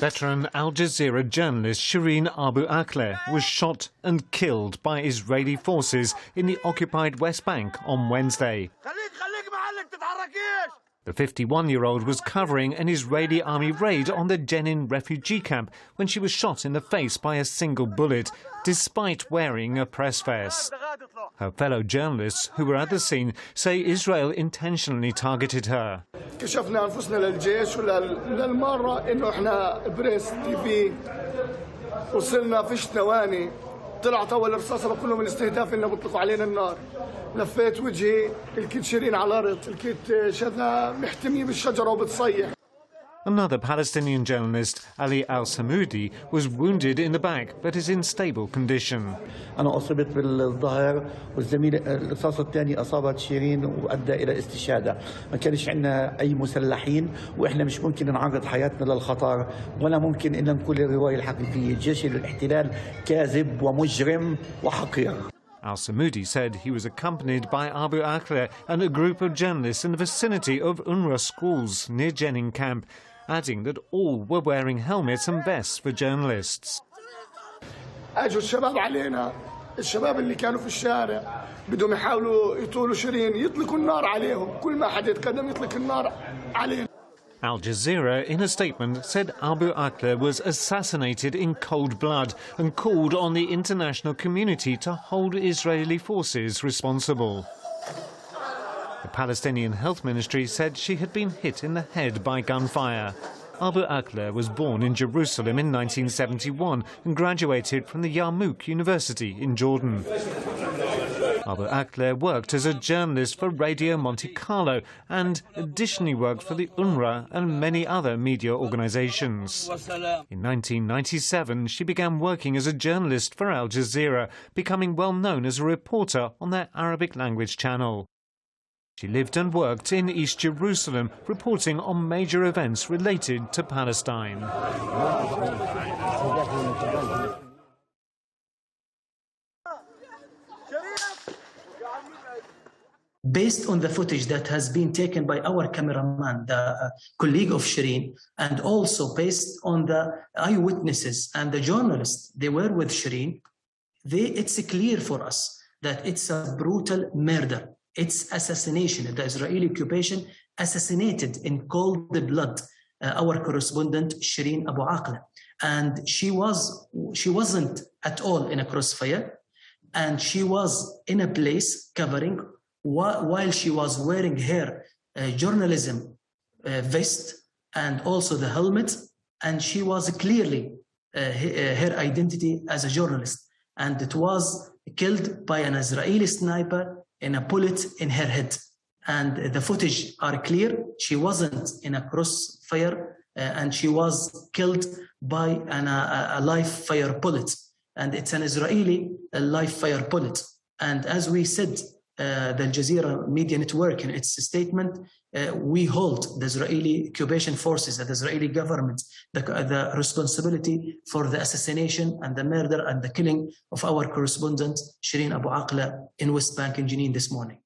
Veteran Al Jazeera journalist Shireen Abu Akleh was shot and killed by Israeli forces in the occupied West Bank on Wednesday. The 51-year-old was covering an Israeli army raid on the Jenin refugee camp when she was shot in the face by a single bullet, despite wearing a press vest. Her fellow journalists who were at the scene say Israel intentionally targeted her. كشفنا أنفسنا للجيش وللمرة إنه إحنا بريس تي في وصلنا فيش ثواني طلعت أول رصاصة كله من استهداف إنه بيطلقوا علينا النار. لفيت وجهي الكيت شيرين على الأرض الكيت شذا محتمية بالشجرة وبتصيح. Another Palestinian journalist, Ali al-Samoudi, was wounded in the back but is in stable condition. أنا أصبت بالظهر والزميل الرصاصة الثانية أصابت شيرين وأدى إلى استشهادها. ما كانش عندنا أي مسلحين وإحنا مش ممكن نعرض حياتنا للخطر ولا ممكن إن نقول الرواية الحقيقية. جيش الاحتلال كاذب ومجرم وحقير. Al-Samoudi said he was accompanied by Abu Akleh and a group of journalists in the vicinity of UNRWA schools near Jenin camp, adding that all were wearing helmets and vests for journalists. اجوا الشباب علينا الشباب اللي كانوا في الشارع بدهم يحاولوا يطولوا شيرين يطلقوا النار عليهم كل ما حد يتقدم يطلق النار علينا. Al Jazeera, in a statement, said Abu Akleh was assassinated in cold blood and called on the international community to hold Israeli forces responsible. The Palestinian Health Ministry said she had been hit in the head by gunfire. Abu Akleh was born in Jerusalem in 1971 and graduated from the Yarmouk University in Jordan. Abu Akleh worked as a journalist for Radio Monte Carlo and additionally worked for the UNRWA and many other media organizations. In 1997, she began working as a journalist for Al Jazeera, becoming well known as a reporter on their Arabic language channel. She lived and worked in East Jerusalem, reporting on major events related to Palestine. Based on the footage that has been taken by our cameraman, the colleague of Shireen, and also based on the eyewitnesses and the journalists, they were with Shireen, it's clear for us that it's a brutal murder. It's assassination. The Israeli occupation assassinated in cold blood our correspondent Shireen Abu Akleh, and she wasn't at all in a crossfire, and she was in a place covering while she was wearing her journalism vest and also the helmet, and she was clearly her identity as a journalist, and it was killed by an Israeli sniper in a bullet in her head. And the footage are clear. She wasn't in a crossfire and she was killed by a live fire bullet, and it's an Israeli live fire bullet. And as we said, the Al Jazeera media network in its statement, we hold the Israeli occupation forces and the Israeli government the responsibility for the assassination and the murder and the killing of our correspondent Shireen Abu Akleh in West Bank in Jenin this morning.